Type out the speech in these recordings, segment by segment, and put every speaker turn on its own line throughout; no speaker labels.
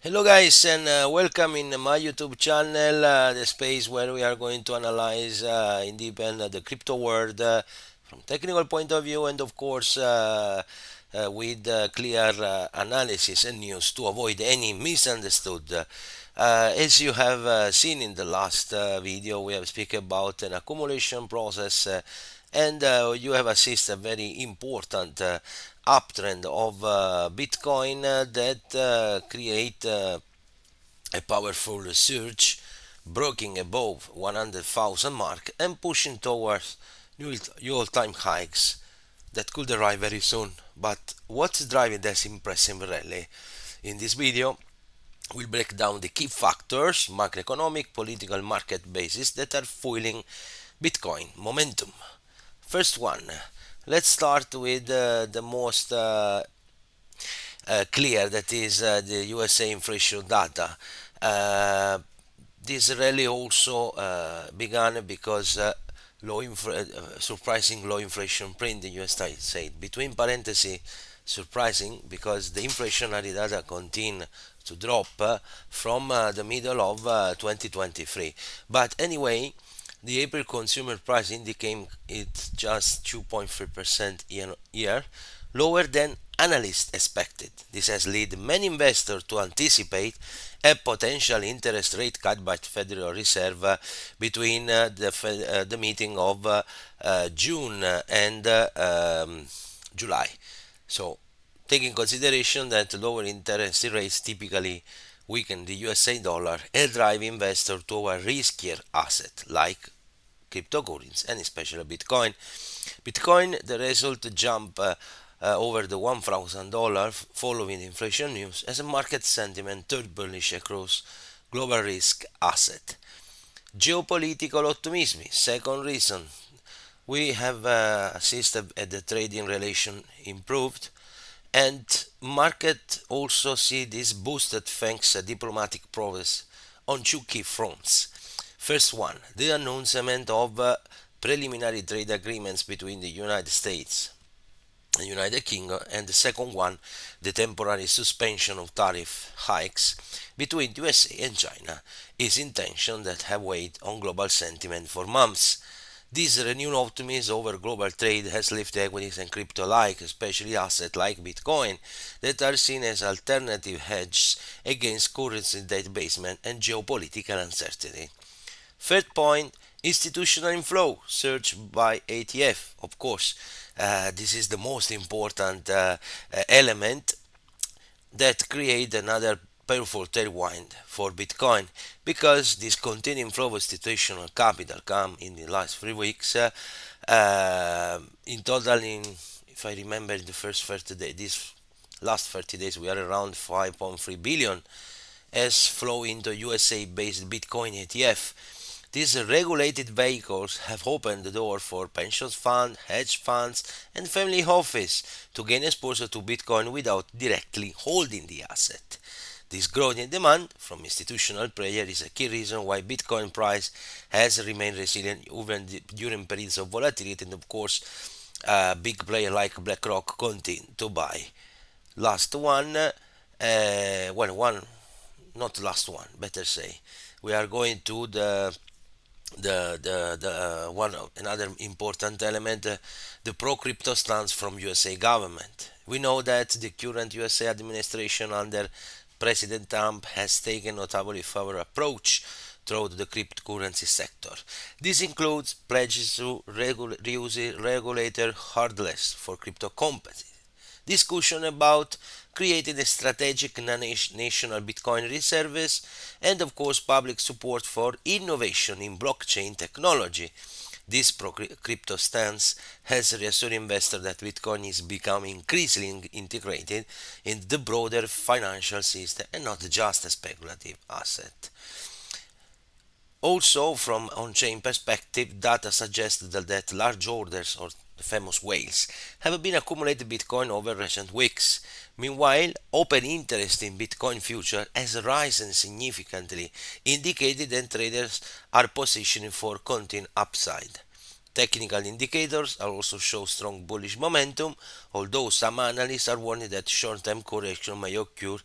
Hello guys and welcome in my YouTube channel, the space where we are going to analyze in deep end the crypto world from technical point of view and of course with clear analysis and news to avoid any misunderstood. As you have seen in the last video, we have speak about an accumulation process and you have assisted a very important uptrend of Bitcoin that create a powerful surge, breaking above 100,000 mark and pushing towards new all-time hikes that could arrive very soon. But what's driving this impressive rally? In this video, we'll break down the key factors, macroeconomic, political, market basis that are fueling Bitcoin momentum. First one, let's start with the most clear, that is the USA inflation data. Uh, this rally also began because surprising low inflation print in the US said. Between parentheses, surprising because the inflationary data continue to drop from the middle of 2023. But anyway, the April consumer price indicating it's just 2.3% year, lower than analysts expected. This has led many investors to anticipate a potential interest rate cut by the Federal Reserve between the meeting of June and July. So, taking consideration that lower interest rates typically weaken the USA dollar and drive investors toward riskier assets like cryptocurrencies and especially Bitcoin. Bitcoin, the result jump over the $1,000 following inflation news as a market sentiment turned bullish across global risk asset. Geopolitical optimism, second reason. We have assisted at the trading relation improved and market also see this boosted thanks to diplomatic progress on two key fronts. First one, the announcement of preliminary trade agreements between the United States and United Kingdom, and the second one, the temporary suspension of tariff hikes between USA and China, is intention that have weighed on global sentiment for months. This renewed optimism over global trade has lifted equities and crypto like, especially assets like Bitcoin, that are seen as alternative hedges against currency debasement and geopolitical uncertainty. Third point, institutional inflow, searched by ETF. Of course, this is the most important element that create another powerful tailwind for Bitcoin because this continuing flow of institutional capital come in the last 3 weeks. In total, if I remember, in the first 30 days, this last 30 days, we are around 5.3 billion as flow into USA-based Bitcoin ETF. These regulated vehicles have opened the door for pension funds, hedge funds, and family office to gain exposure to Bitcoin without directly holding the asset. This growing demand from institutional players is a key reason why Bitcoin price has remained resilient even during periods of volatility, and of course, big players like BlackRock continue to buy. Last one, one, not last one, better say. We are going to the one another important element, the pro crypto stance from USA government. We know that the current USA administration under President Trump has taken notably favorable approach throughout the cryptocurrency sector. This includes pledges to regulator hurdles for crypto companies, discussion about creating a strategic national Bitcoin reserves, and of course public support for innovation in blockchain technology. This pro-crypto stance has reassured investors that Bitcoin is becoming increasingly integrated in the broader financial system and not just a speculative asset. Also, from on-chain perspective, data suggests that large orders, or the famous whales, have been accumulated Bitcoin over recent weeks. Meanwhile, open interest in Bitcoin future has risen significantly, indicating that traders are positioning for continued upside. Technical indicators also show strong bullish momentum, although some analysts are warning that short-term correction may occur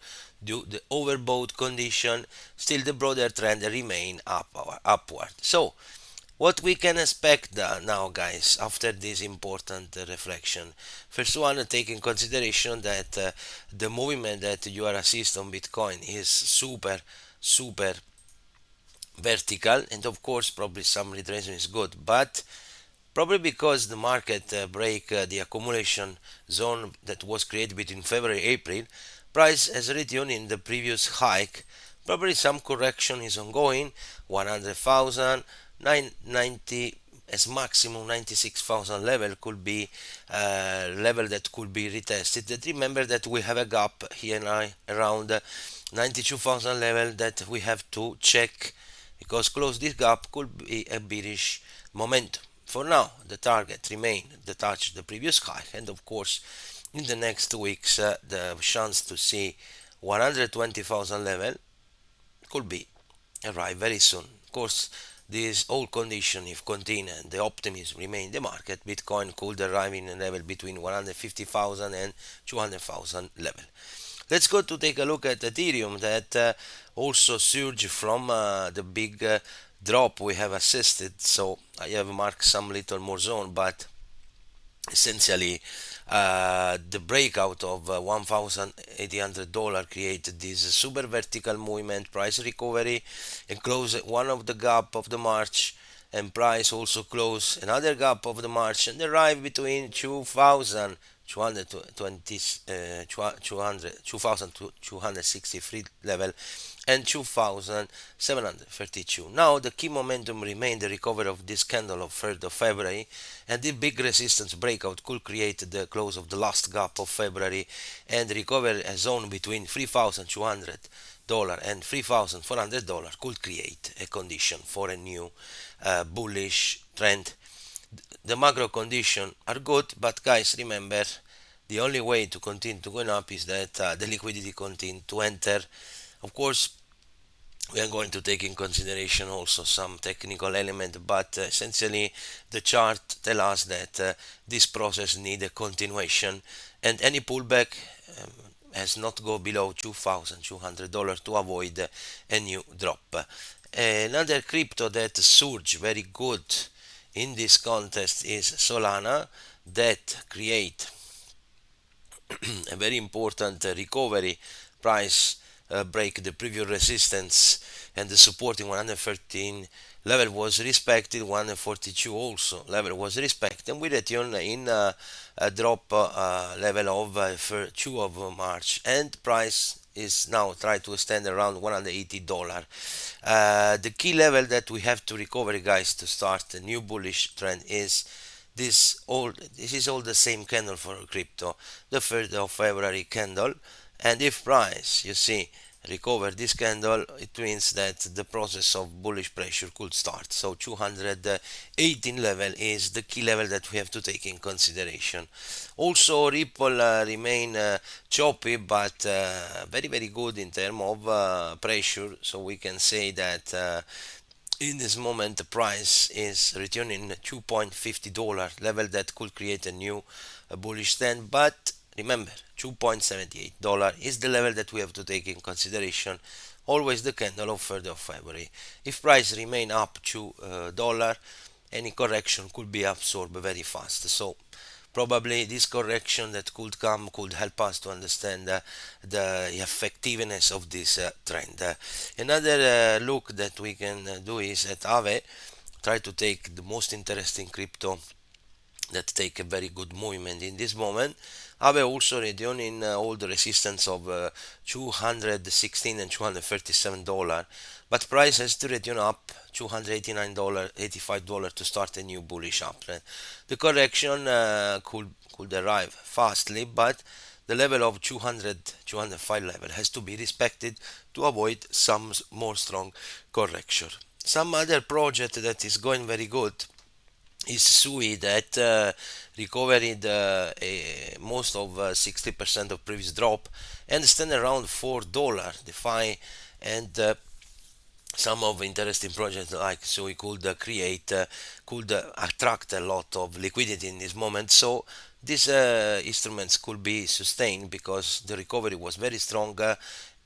due to the overbought condition. Still the broader trend remain upward. So what we can expect now, guys, after this important reflection. First one, take in consideration that the movement that you are assist on Bitcoin is super vertical, and of course probably some retracement is good, but probably because the market break the accumulation zone that was created between February and April, price has returned in the previous hike. Probably some correction is ongoing. 100,000, 990 as maximum 96,000 level could be level that could be retested. But remember that we have a gap here now around 92,000 level that we have to check, because close this gap could be a bearish momentum. For now, the target remain to touch the previous high, and of course, in the next weeks, the chance to see 120,000 level could be arrive very soon. Of course, this whole condition, if continue and the optimism remain in the market, Bitcoin could arrive in a level between 150,000 and 200,000 level. Let's go to take a look at Ethereum that also surged from the big drop we have assisted. So I have marked some little more zone, but essentially the breakout of $1,800 created this super vertical movement, price recovery, and closed one of the gap of the March, and price also closed another gap of the March and arrived between 2,263 level and 2,732. Now the key momentum remained the recovery of this candle of 3rd of February, and the big resistance breakout could create the close of the last gap of February and recover a zone between $3,200 and $3,400 could create a condition for a new bullish trend. The macro conditions are good, but guys, remember, the only way to continue to go up is that the liquidity continue to enter. Of course, we are going to take in consideration also some technical element, but essentially the chart tell us that this process need a continuation, and any pullback has not go below $2,200 to avoid a new drop. Another crypto that surged very good in this contest is Solana, that create a very important recovery. Price break the previous resistance, and the supporting 113 level was respected. 142 also level was respected, and we return in a drop level of 2 of March, and price is now try to stand around $180. The key level that we have to recover, guys, to start a new bullish trend is this is all the same candle for crypto, the 3rd of February candle. And if price, you see, recover this candle, it means that the process of bullish pressure could start. So 218 level is the key level that we have to take in consideration. Also Ripple remain choppy, but very good in terms of pressure. So we can say that in this moment the price is returning $2.50 level that could create a new bullish stand. But remember, $2.78 is the level that we have to take in consideration. Always the candle of 3rd of February. If price remain up $2, any correction could be absorbed very fast. So probably this correction that could come could help us to understand the effectiveness of this trend. Another look that we can do is at Aave. Try to take the most interesting crypto that take a very good movement in this moment. Aave also returning all the resistance of 216 and $237, but price has to return up $289, $85 to start a new bullish uptrend. The correction could arrive fastly, but the level of 205 level has to be respected to avoid some more strong correction. Some other project that is going very good is Sui, that recovered most of 60% of previous drop and stand around $4 DeFi, and some of interesting projects like Sui could could attract a lot of liquidity in this moment. So these instruments could be sustained because the recovery was very strong,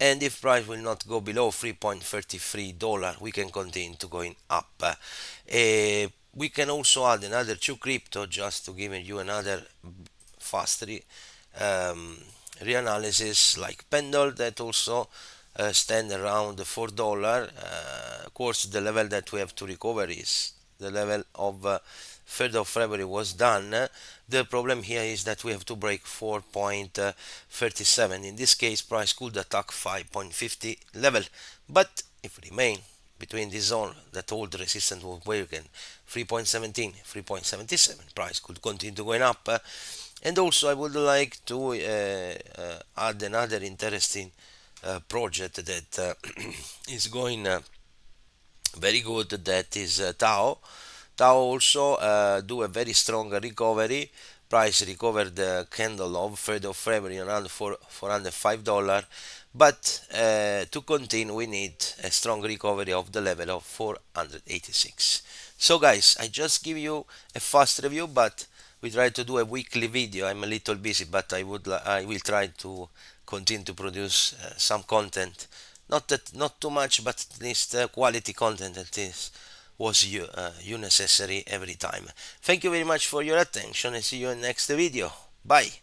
and if price will not go below $3.33, we can continue to going up. We can also add another two crypto just to give you another fast um, reanalysis, like Pendle, that also stand around $4. Of course, the level that we have to recover is the level of 3rd of February was done. The problem here is that we have to break 4.37. In this case, price could attack 5.50 level, but if we remain between this zone that hold resistance was broken, 3.17, 3.77, price could continue going up. And also, I would like to add another interesting project that is going very good. That is Tao. Tao also do a very strong recovery. Price recovered the candle of 3rd of February around $405. But to continue, we need a strong recovery of the level of 486. So guys, I just give you a fast review, but we try to do a weekly video. I'm a little busy, but I will try to continue to produce some content. Not too much, but at least quality content that is was you necessary every time. Thank you very much for your attention and see you in next video. Bye.